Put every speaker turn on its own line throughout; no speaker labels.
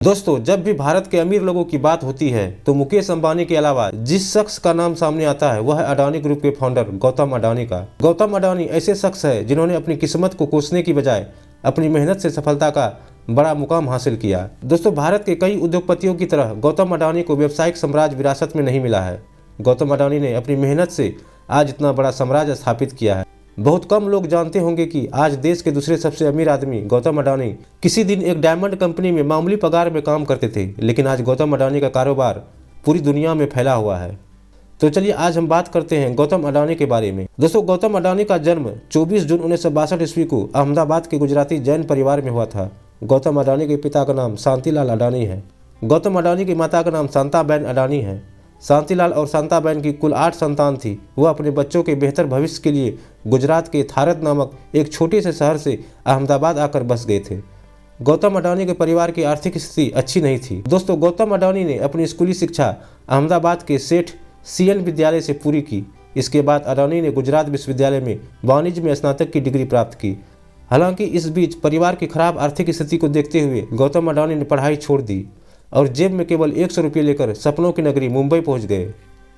दोस्तों, जब भी भारत के अमीर लोगों की बात होती है तो मुकेश अंबानी के अलावा जिस शख्स का नाम सामने आता है वह है अडानी ग्रुप के फाउंडर गौतम अडानी का। गौतम अडानी ऐसे शख्स है जिन्होंने अपनी किस्मत को कोसने की बजाय अपनी मेहनत से सफलता का बड़ा मुकाम हासिल किया। दोस्तों, भारत के कई उद्योगपतियों की तरह गौतम अडानी को व्यावसायिक साम्राज्य विरासत में नहीं मिला है। गौतम अडानी ने अपनी मेहनत से आज इतना बड़ा साम्राज्य स्थापित किया है। बहुत कम लोग जानते होंगे कि आज देश के दूसरे सबसे अमीर आदमी गौतम अडानी किसी दिन एक डायमंड कंपनी में मामूली पगार में काम करते थे, लेकिन आज गौतम अडानी का कारोबार पूरी दुनिया में फैला हुआ है। तो चलिए आज हम बात करते हैं गौतम अडानी के बारे में। दोस्तों, गौतम अडानी का जन्म 24 जून 1962 ईस्वी को अहमदाबाद के गुजराती जैन परिवार में हुआ था। गौतम अडानी के पिता का नाम शांतिलाल अडानी है। गौतम अडानी की माता का नाम शांताबेन अडानी है। शांतिलाल और शांताबेन की कुल 8 संतान थी। वह अपने बच्चों के बेहतर भविष्य के लिए गुजरात के थारत नामक एक छोटे से शहर से अहमदाबाद आकर बस गए थे। गौतम अडानी के परिवार की आर्थिक स्थिति अच्छी नहीं थी। दोस्तों, गौतम अडानी ने अपनी स्कूली शिक्षा अहमदाबाद के सेठ CN विद्यालय से पूरी की। इसके बाद अडानी ने गुजरात विश्वविद्यालय में वाणिज्य में स्नातक की डिग्री प्राप्त की। हालांकि इस बीच परिवार की खराब आर्थिक स्थिति को देखते हुए गौतम अडानी ने पढ़ाई छोड़ दी और जेब में केवल 100 रुपये लेकर सपनों की नगरी मुंबई पहुंच गए।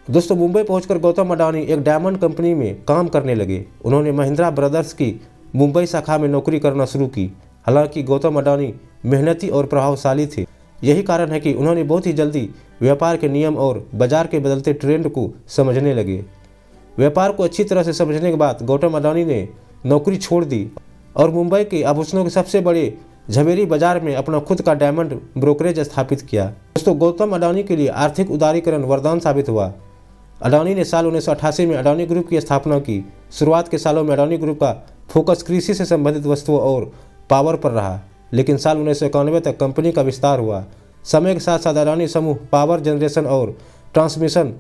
दोस्तों, मुंबई पहुंचकर गौतम अडानी एक डायमंड कंपनी में काम करने लगे। उन्होंने महिंद्रा ब्रदर्स की मुंबई शाखा में नौकरी करना शुरू की। हालांकि गौतम अडानी मेहनती और प्रभावशाली थे। यही कारण है कि उन्होंने बहुत ही जल्दी व्यापार के नियम और बाजार के बदलते ट्रेंड को समझने लगे। व्यापार को अच्छी तरह से समझने के बाद गौतम अडानी ने नौकरी छोड़ दी और मुंबई के आभूषणों के सबसे बड़े झवेरी बाजार में अपना खुद का डायमंड ब्रोकरेज स्थापित किया। दोस्तों, गौतम अडानी के लिए आर्थिक उदारीकरण वरदान साबित हुआ। अडानी ने साल 1988 में अडानी ग्रुप की स्थापना की। शुरुआत के सालों में अडानी ग्रुप का फोकस कृषि से संबंधित वस्तुओं और पावर पर रहा, लेकिन साल 1991 तक कंपनी का विस्तार हुआ। समय के साथ साथ अडानी समूह पावर जनरेशन और ट्रांसमिशन,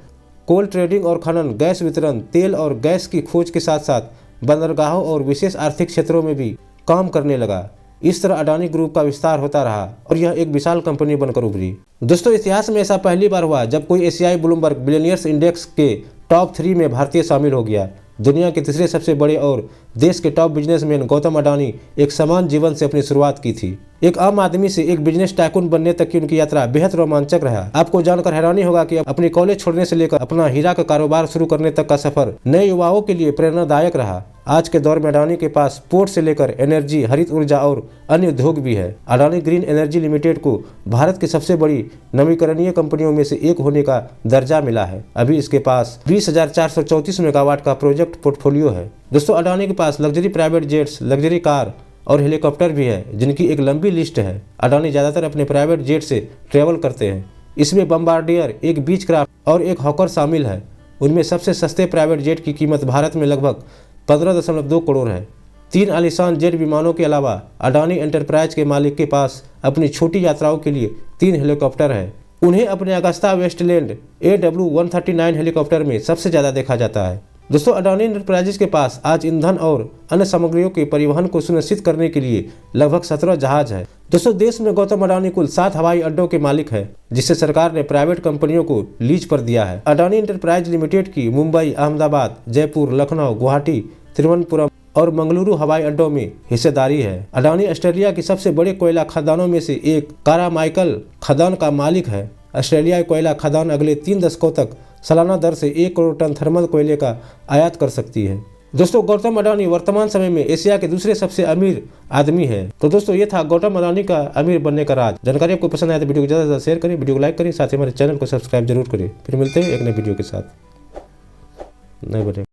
कोल ट्रेडिंग और खनन, गैस वितरण, तेल और गैस की खोज के साथ साथ बंदरगाहों और विशेष आर्थिक क्षेत्रों में भी काम करने लगा। इस तरह अडानी ग्रुप का विस्तार होता रहा और यह एक विशाल कंपनी बनकर उभरी। दोस्तों, इतिहास में ऐसा पहली बार हुआ जब कोई एशियाई ब्लूमबर्ग बिलियनियर्स इंडेक्स के टॉप 3 में भारतीय शामिल हो गया। दुनिया के तीसरे सबसे बड़े और देश के टॉप बिजनेसमैन गौतम अडानी एक समान जीवन से अपनी शुरुआत की थी। एक आम आदमी से एक बिजनेस टाइकून बनने तक की उनकी यात्रा बेहद रोमांचक रहा। आपको जानकर हैरानी होगा कि अपने कॉलेज छोड़ने से लेकर अपना हीरा का कारोबार शुरू करने तक का सफर नए युवाओं के लिए प्रेरणादायक रहा। आज के दौर में अडानी के पास पोर्ट से लेकर एनर्जी, हरित ऊर्जा और अन्य उद्योग भी है। अडानी ग्रीन एनर्जी लिमिटेड को भारत की सबसे बड़ी नवीकरणीय कंपनियों में से एक होने का दर्जा मिला है। अभी इसके पास 20,434 मेगावाट का प्रोजेक्ट पोर्टफोलियो है। दोस्तों, अडानी के पास luxury private jets, luxury car और हेलीकॉप्टर भी है, जिनकी एक लंबी लिस्ट है। अडानी ज़्यादातर अपने प्राइवेट जेट से ट्रेवल करते हैं। इसमें बम्बार्डियर, एक बीच क्राफ्ट और एक हॉकर शामिल है। उनमें सबसे सस्ते प्राइवेट जेट की कीमत भारत में लगभग 15.2 करोड़ है। 3 आलीशान जेट विमानों के अलावा अडानी एंटरप्राइज के मालिक के पास अपनी छोटी यात्राओं के लिए 3 हेलीकॉप्टर है। उन्हें अपने अगस्ता वेस्टलैंड AW139 हेलीकॉप्टर में सबसे ज़्यादा देखा जाता है। दोस्तों, अडानी एंटरप्राइजेज के पास आज ईंधन और अन्य सामग्रियों के परिवहन को सुनिश्चित करने के लिए लगभग 17 जहाज है। दोस्तों, देश में गौतम अडानी कुल 7 हवाई अड्डों के मालिक है, जिसे सरकार ने प्राइवेट कंपनियों को लीज पर दिया है। अडानी एंटरप्राइज लिमिटेड की मुंबई, अहमदाबाद, जयपुर, लखनऊ, गुवाहाटी, तिरुवनंतपुरम और मंगलुरु हवाई अड्डों में हिस्सेदारी है। अडानी ऑस्ट्रेलिया की सबसे बड़े कोयला खदानों में से एक कारामाइकल खदान का मालिक है। ऑस्ट्रेलियाई कोयला खदान अगले 3 दशकों तक सालाना दर से 1 करोड़ टन थर्मल कोयले का आयात कर सकती है। दोस्तों, गौतम अडानी वर्तमान समय में एशिया के दूसरे सबसे अमीर आदमी है। तो दोस्तों, ये था गौतम अडानी का अमीर बनने का राज। जानकारी आपको पसंद आया तो वीडियो को ज़्यादा से ज़्यादा शेयर करें, वीडियो को लाइक करें, साथ ही हमारे चैनल को सब्सक्राइब जरूर करें। फिर मिलते हैं एक नए वीडियो के साथ। नहीं बने।